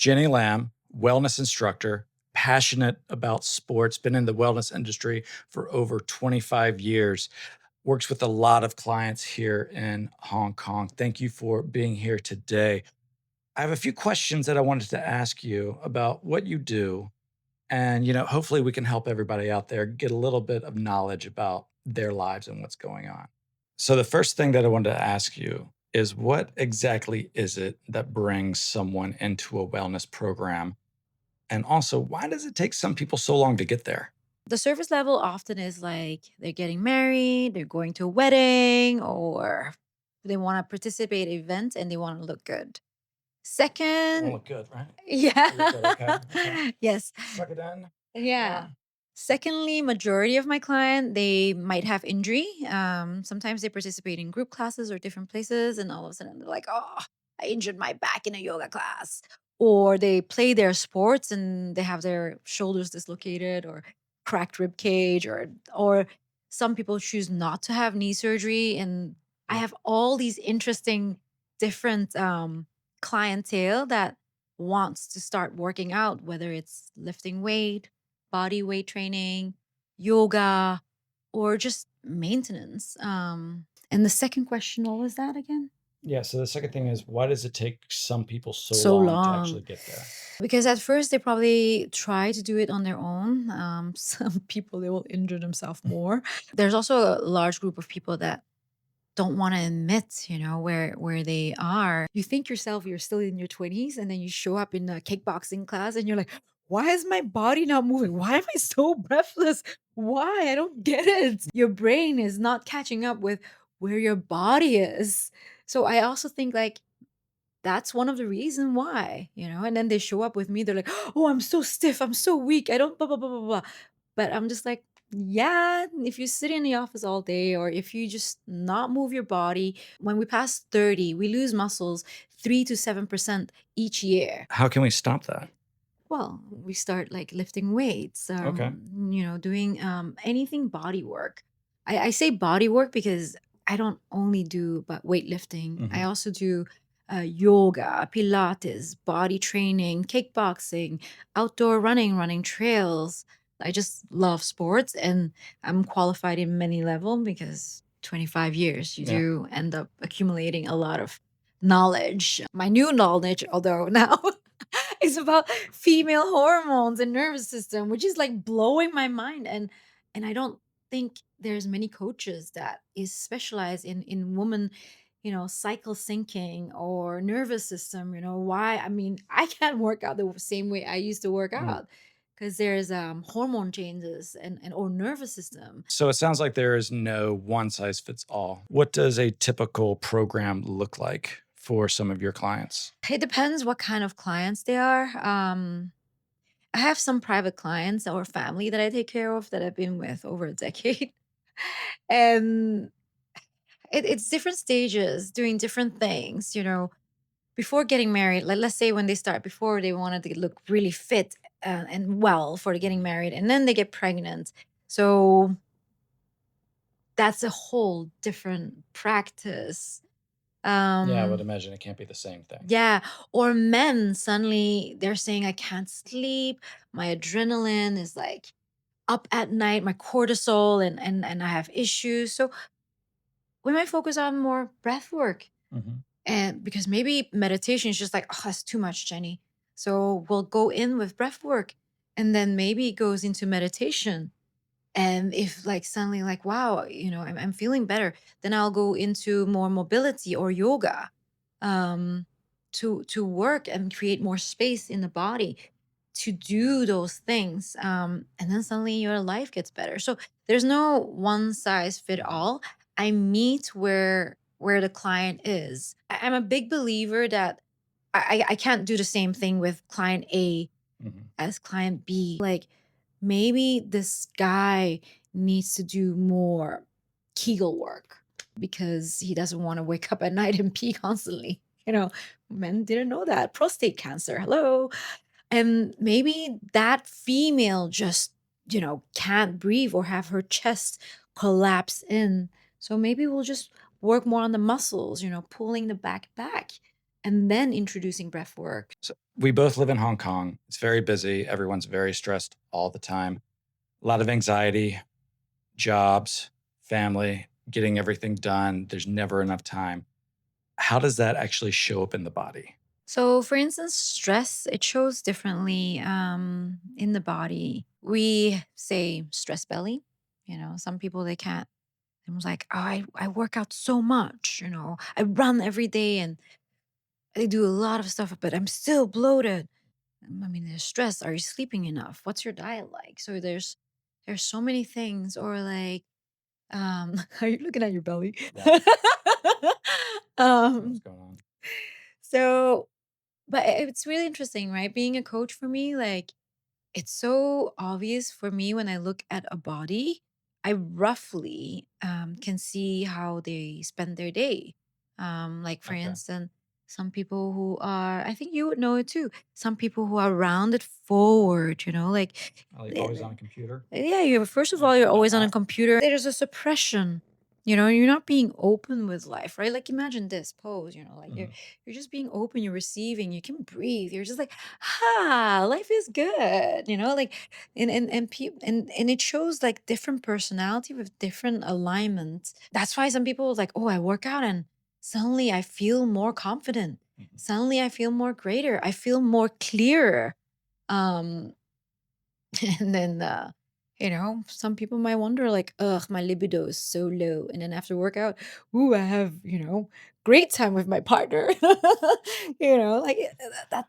Jenny Lamb, wellness instructor, passionate about sports, been in the wellness industry for over 25 years, works with a lot of clients here in Hong Kong. Thank you for being here today. I have a few questions that I wanted to ask you about what you do. And, hopefully we can help everybody out there get a little bit of knowledge about their lives and what's going on. So, the first thing that I wanted to ask you is what exactly is it that brings someone into a wellness program? And also, why does it take some people so long to get there? The surface level often is like they're getting married, they're going to a wedding, or they want to participate in events and they want to look good. I want to Second, look good, right? yeah. To look good. Okay. Okay. Yes. Suck it in. Yeah. Yeah. Secondly, majority of my client, they might have injury. Sometimes they participate in group classes or different places, and all of a sudden they're like, "Oh, I injured my back in a yoga class," or they play their sports and they have their shoulders dislocated or cracked rib cage, or some people choose not to have knee surgery. And I Yeah. have all these interesting, different clientele that wants to start working out, whether it's lifting weight, body weight training, yoga, or just maintenance. And the second question, what was that again? Yeah. So the second thing is, why does it take some people so So long to long. actually get there? Because at first they probably try to do it on their own. Some people, they will injure themselves more. There's also a large group of people that don't want to admit, where they are. You think yourself you're still in your 20s, and then you show up in a kickboxing class and you're like, why is my body not moving? Why am I so breathless? Why? I don't get it. Your brain is not catching up with where your body is. So I also think like that's one of the reason why, and then they show up with me, they're like, "Oh, I'm so stiff, I'm so weak, I don't blah, blah, blah, blah, blah." But I'm just like, yeah, if you sit in the office all day or if you just not move your body, when we pass 30, we lose muscles 3 to 7% each year. How can we stop that? Well, we start like lifting weights, Okay. doing anything body work. I say body work because I don't only do but weightlifting. I Hmm. also do yoga, Pilates, body training, kickboxing, outdoor running, running trails. I just love sports, and I'm qualified in many level because 25 years you Yeah. do end up accumulating a lot of knowledge. My new knowledge, although now it's about female hormones and nervous system, which is like blowing my mind. And I don't think there's many coaches that is specialized in woman, cycle syncing or nervous system. Why? I mean, I can't work out the same way I used to work Mm. out because there's hormone changes and or nervous system. So it sounds like there is no one size fits all. What does a typical program look like for some of your clients? It depends what kind of clients they are. I have some private clients or family that I take care of that I've been with over a decade. And it's different stages doing different things, before getting married. Like, let's say when they start, before they wanted to look really fit and well for getting married, and then they get pregnant. So that's a whole different practice. Yeah, I would Um, imagine it can't be the same thing. yeah. Or men suddenly they're saying, I can't sleep. My adrenaline is like up at night, my cortisol, and I have issues. So we might focus on more breath work. Hmm. And because maybe meditation is just like, oh, that's too much, Jenny. So we'll go in with breath work. And then maybe it goes into meditation. And if like suddenly like, wow, I'm feeling better, then I'll go into more mobility or yoga to work and create more space in the body to do those things. And then suddenly your life gets better. So there's no one size fit all. I meet where the client is. I'm a big believer that I can't do the same thing with client A Hmm. as client B. Like maybe this guy needs to do more Kegel work because he doesn't want to wake up at night and pee constantly. Men didn't know that. Prostate cancer. Hello. And maybe that female just, can't breathe or have her chest collapse in. So maybe we'll just work more on the muscles, pulling the back and then introducing breath work. So We both live in Hong Kong. It's very busy. Everyone's very stressed all the time. A lot of anxiety, jobs, family, getting everything done. There's never enough time. How does that actually show up in the body? So, for instance, stress, it shows differently in the body. We say stress belly. Some people, they can't. It was like, oh, I work out so much. I run every day and I do a lot of stuff, but I'm still bloated. I mean, there's stress. Are you sleeping enough? What's your diet like? So there's so many things. Or like, are you looking at your belly? Yeah. What's um, going on? so, but it's really interesting, right? Being a coach for me, like, it's so obvious for me when I look at a body. I roughly can see how they spend their day. Like, for Okay. instance, some people who are, I think you would know it too, some people who are rounded forward, like, Always on a computer? yeah, first of Yeah, all, you're not always on a that. computer. There's a suppression. You're not being open with life, right? Like imagine this pose, like you're Mhm. you're just being open, you're receiving, you can breathe. You're just like, life is good, like and it shows like different personality with different alignments. That's why some people like, oh, I work out and suddenly I feel more confident. Mhm. Suddenly I feel more greater. I feel more clearer. Um, and then, some people might wonder, like, ugh, my libido is so low. And then after workout, ooh, I have, great time with my partner. Like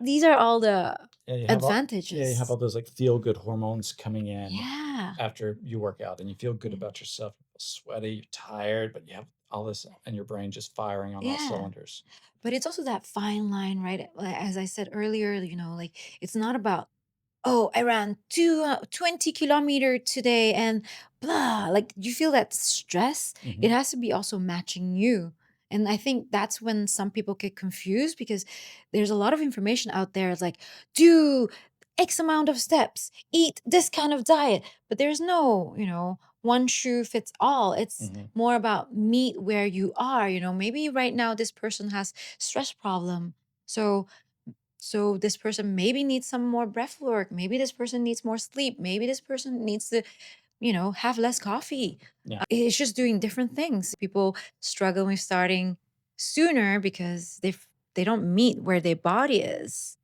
these are all the You have advantages. all those like feel good hormones coming in Yeah. after you work out and you feel good Yeah. about yourself. You feel sweaty, you're tired, but you have all this in your brain just firing on all Yeah. cylinders. But it's also that fine line, right? As I said earlier, like it's not about, oh, I ran 20 kilometer today and blah. Like you feel that stress. It Mhm. has to be also matching you. And I think that's when some people get confused because there's a lot of information out there. It's like, do X amount of steps, eat this kind of diet. But there's no, one shoe fits all. It's Mhm. more about meet where you are. Maybe right now this person has stress problem. So this person maybe needs some more breath work. Maybe this person needs more sleep. Maybe this person needs to, have less coffee. Yeah. It's just doing different things. People struggle with starting sooner because they don't meet where their body is.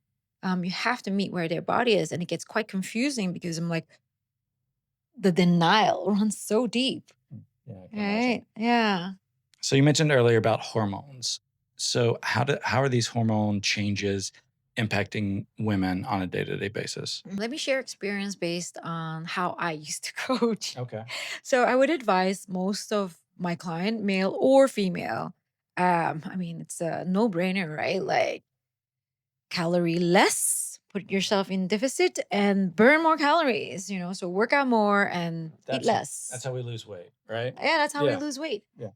You have to meet where their body is, and it gets quite confusing because I'm like, the denial runs so deep, Yeah, I can imagine. right? Yeah. So you mentioned earlier about hormones. So how are these hormone changes impacting women on a day-to-day basis? Let me share experience based on how I used to coach. Okay. So I would advise most of my client, male or female. I mean, it's a no-brainer, right? Like calorie less, put yourself in deficit and burn more calories, so work out more and eat That's less. how we lose weight, right? Yeah, that's how we Yeah. lose weight. Yeah.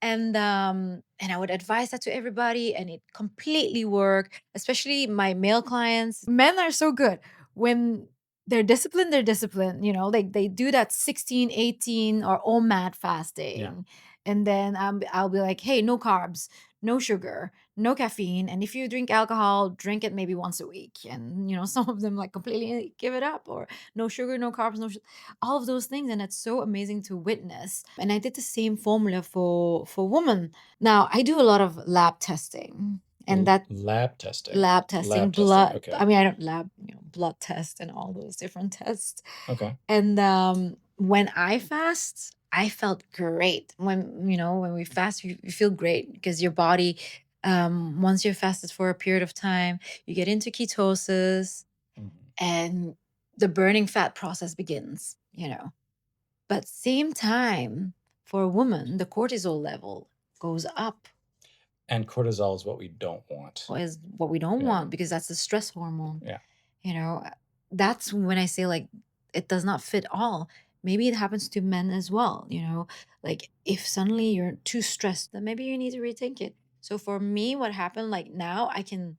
And I would advise that to everybody, and it completely worked, especially my male clients. Men are so good when they're disciplined, like they do that 16-18 or OMAD Yeah. fasting. And then I'll be like, hey, no carbs, no sugar, no caffeine, and if you drink alcohol, drink it maybe once a week. And some of them like completely give it up, or no sugar, no carbs, all of those things. And it's so amazing to witness. And I did the same formula for women. Now I do a lot of lab testing, and that Lab testing. lab testing, Lab testing. blood, Okay. I mean, I don't lab, blood test and all those different tests. Okay. And when I fast, I felt great. When we fast, you feel great because your body, once you're fasted for a period of time, you get into ketosis, Mhm. and the burning fat process begins. But same time, for a woman, the cortisol level goes up, And cortisol is what we don't want. is what we don't Yeah. want because that's the stress hormone. Yeah. You know, that's when I say like it does not fit all. Maybe it happens to men as well. Like if suddenly you're too stressed, then maybe you need to rethink it. So for me, what happened, like now I can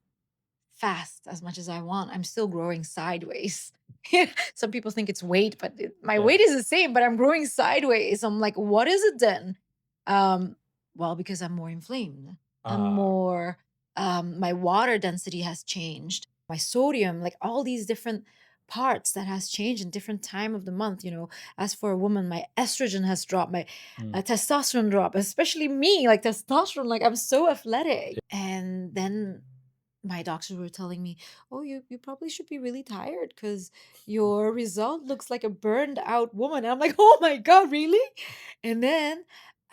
fast as much as I want. I'm still growing sideways. Some people think it's weight, but my Yeah. weight is the same, but I'm growing sideways. I'm like, what is it then? Um, well, because I'm more inflamed. I'm Ah, more, my water density has changed. my sodium, like all these different parts that has changed in different time of the month. As for a woman, my estrogen has dropped, my Mm. testosterone dropped, especially me, like testosterone, like I'm so athletic. And then my doctors were telling me, oh, you probably should be really tired because your result looks like a burned out woman. And I'm like, oh my God, really? And then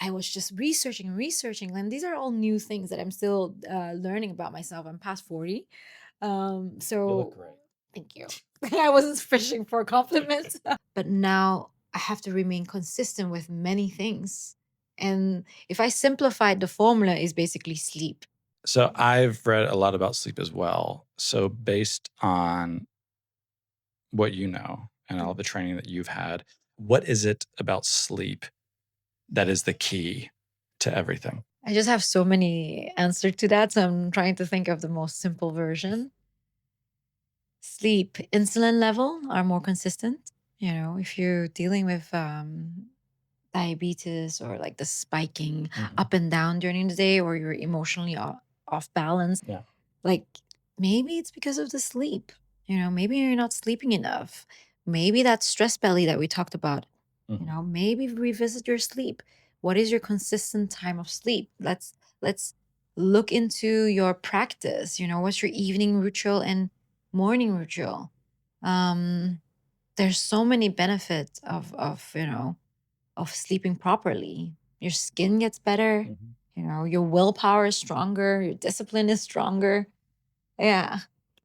I was just researching and researching, and these are all new things that I'm still learning about myself. I'm past 40. You look So great. thank you. I wasn't fishing for compliments. But now I have to remain consistent with many things. And if I simplified, the formula is basically sleep. So I've read a lot about sleep as well. So based on what you know and all the training that you've had, what is it about sleep that is the key to everything? I just have so many answers to that. So I'm trying to think of the most simple version. Sleep, insulin level are more consistent. If you're dealing with diabetes or like the spiking up and down during the day, or you're emotionally off balance, Yeah. like maybe it's because of the sleep. Maybe you're not sleeping enough. Maybe that stress belly that we talked about. Maybe revisit your sleep. What is your consistent time of sleep? Let's look into your practice. What's your evening ritual and morning ritual? Um, there's so many benefits of sleeping properly. Your skin gets better. Your willpower is stronger. Your discipline is stronger. Yeah.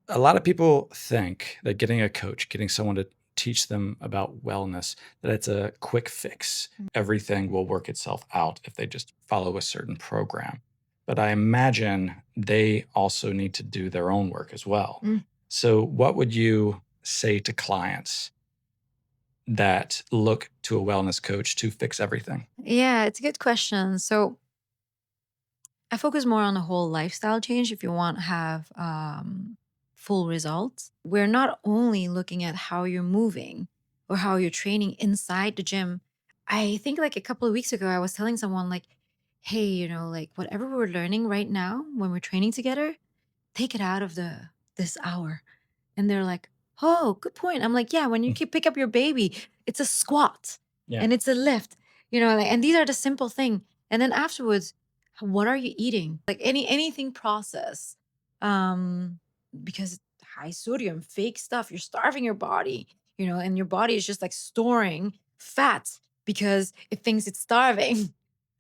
A lot of people think that getting a coach, getting someone to teach them about wellness, that it's a quick fix. Everything will work itself out if they just follow a certain program. But I imagine they also need to do their own work as well. Mm. So, what would you say to clients that look to a wellness coach to fix everything? Yeah, it's a good question. So I focus more on the whole lifestyle change if you want to have full results. We're not only looking at how you're moving or how you're training inside the gym. I think like a couple of weeks ago, I was telling someone, like, hey, like whatever we're learning right now when we're training together, take it out of this hour. And they're like, oh, good point. I'm like, yeah, when you keep pick up your baby, it's a squat Yeah. and it's a lift, and these are the simple thing. And then afterwards, what are you eating? Like anything processed. Um, because high sodium, fake stuff, you're starving your body, and your body is just like storing fat because it thinks it's starving.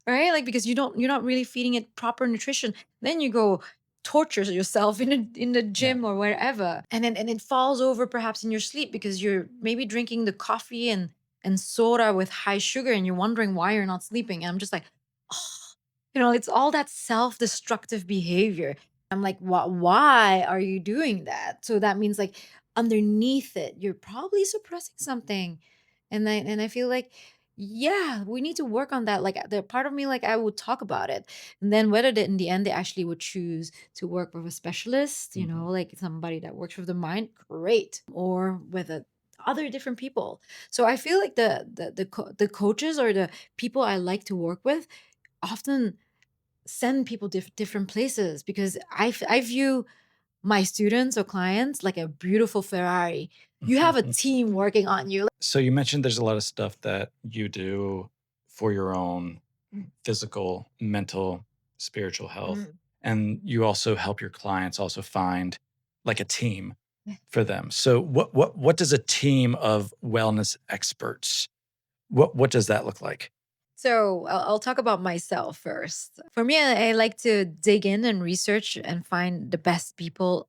Right? Like because you're not really feeding it proper nutrition. Then you go torture yourself in the gym or wherever. And it falls over perhaps in your sleep because you're maybe drinking the coffee and soda with high sugar and you're wondering why you're not sleeping. And I'm just like, oh, it's all that self-destructive behavior. I'm like, why are you doing that? So that means like underneath it, you're probably suppressing something. And I feel like, yeah, we need to work on that. Like the part of me, like I would talk about it. And then whether in the end they actually would choose to work with a specialist, like somebody that works with the mind, great. Or with other different people. So I feel like the coaches or the people I like to work with often send people different places because I view my students or clients like a beautiful Ferrari. You have a team working on you. So you mentioned there's a lot of stuff that you do for your own Mm. physical, mental, spiritual health. Mm. And you also help your clients also find like a team Yeah. for them. So what does a team of wellness experts, what does that look like? So I'll talk about myself first. For me, I like to dig in and research and find the best people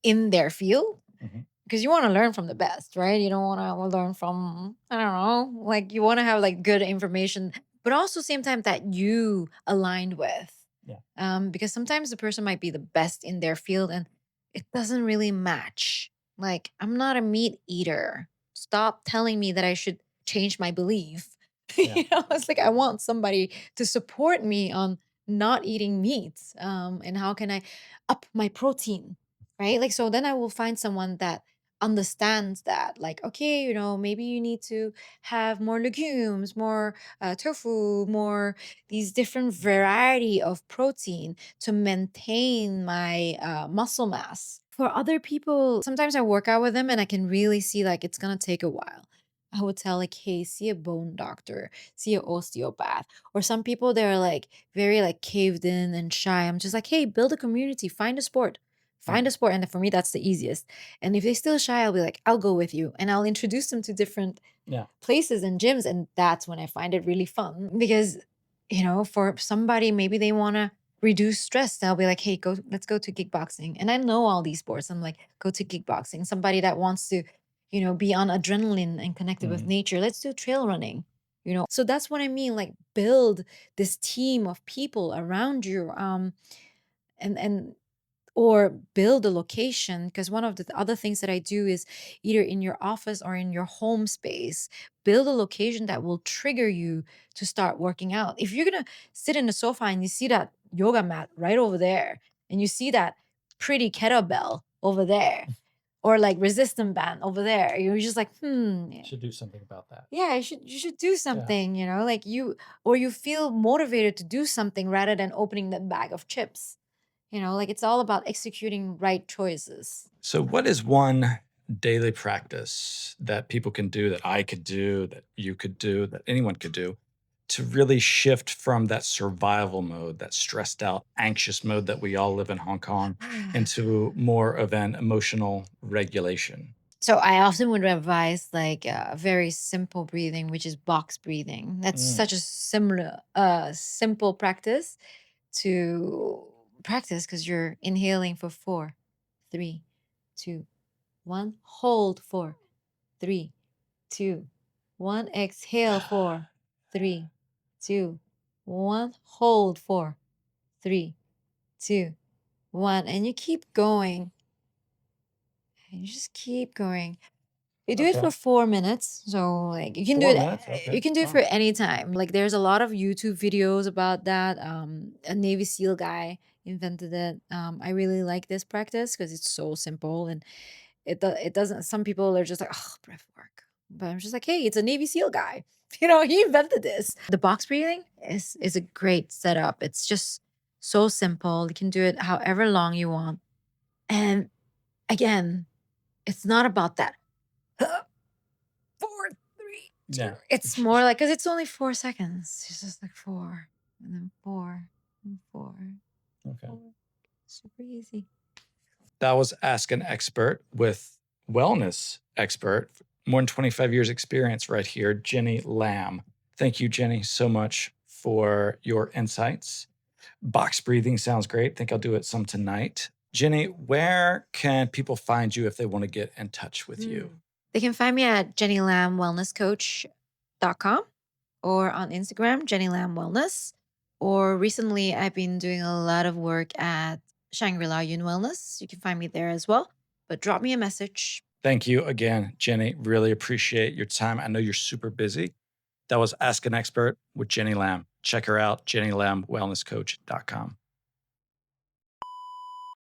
in their field Mhm. because you want to learn from the best, right? You don't want to learn from, I don't know, like you want to have like good information, but also same time that you aligned with. Yeah. Because sometimes the person might be the best in their field and it doesn't really match. Like, I'm not a meat eater. Stop telling me that I should change my belief. Yeah. It's like I want somebody to support me on not eating meat. And how can I up my protein? Right. Like, so then I will find someone that understands that, like, okay, maybe you need to have more legumes, more tofu, more these different variety of protein to maintain my muscle mass. For other people, sometimes I work out with them and I can really see like it's gonna take a while. I would tell like, hey, see a bone doctor, see an osteopath. Or some people they're like very like caved in and shy. I'm just like, hey, build a community, find a sport. Find Mm. a sport. And for me, that's the easiest. And if they still shy, I'll be like, I'll go with you. And I'll introduce them to different Yeah. places and gyms. And that's when I find it really fun because, for somebody, maybe they want to reduce stress. They'll be like, hey, let's go to kickboxing. And I know all these sports. I'm like, go to kickboxing. Somebody that wants to, be on adrenaline and connected with Mhm. nature. Let's do trail running. So that's what I mean. Like build this team of people around you. And or build a location, because one of the other things that I do is either in your office or in your home space, build a location that will trigger you to start working out. If you're going to sit in the sofa and you see that yoga mat right over there and you see that pretty kettlebell over there or like resistant band over there, you're just like, Should do something about that. yeah, you should do Yeah. something, like you feel motivated to do something rather than opening the bag of chips. Like it's all about executing right choices. So, what is one daily practice that people can do, that I could do, that you could do, that anyone could do to really shift from that survival mode, that stressed out, anxious mode that we all live in Hong Kong, into more of an emotional regulation? So I often would advise like a very simple breathing, which is box breathing. That's Mm. such a simple practice to practice because you're inhaling for 4, 3, 2, 1. Hold 4, 3, 2, 1. Exhale 4, 3, 2, 1. Hold 4, 3, 2, 1. And you keep going. And you just keep going. You do it for Okay. 4 minutes. So like you can do 4 minutes. it you Okay. can do it for Wow. any time. Like there's a lot of YouTube videos about that. A Navy SEAL guy invented it. I really like this practice because it's so simple and it doesn't, some people are just like, oh, breath work. But I'm just like, hey, it's a Navy SEAL guy. He invented this. The box breathing is a great setup. It's just so simple. You can do it however long you want. And again, it's not about that. 4, 3, 2. Yeah. It's more like because it's only 4 seconds. It's just like four, and then four, and four, Okay. four. Super easy. That was Ask an Expert with wellness expert, more than 25 years experience right here, Jenny Lamb. Thank you, Jenny, so much for your insights. Box breathing sounds great. Think I'll do it some tonight. Jenny, where can people find you if they want to get in touch with you? They can find me at jennylambwellnesscoach.com or on Instagram, Jenny Lamb Wellness. Or recently, I've been doing a lot of work at Shangri-La Yun Wellness. You can find me there as well. But drop me a message. Thank you again, Jenny. Really appreciate your time. I know you're super busy. That was Ask an Expert with Jenny Lamb. Check her out, jennylambwellnesscoach.com.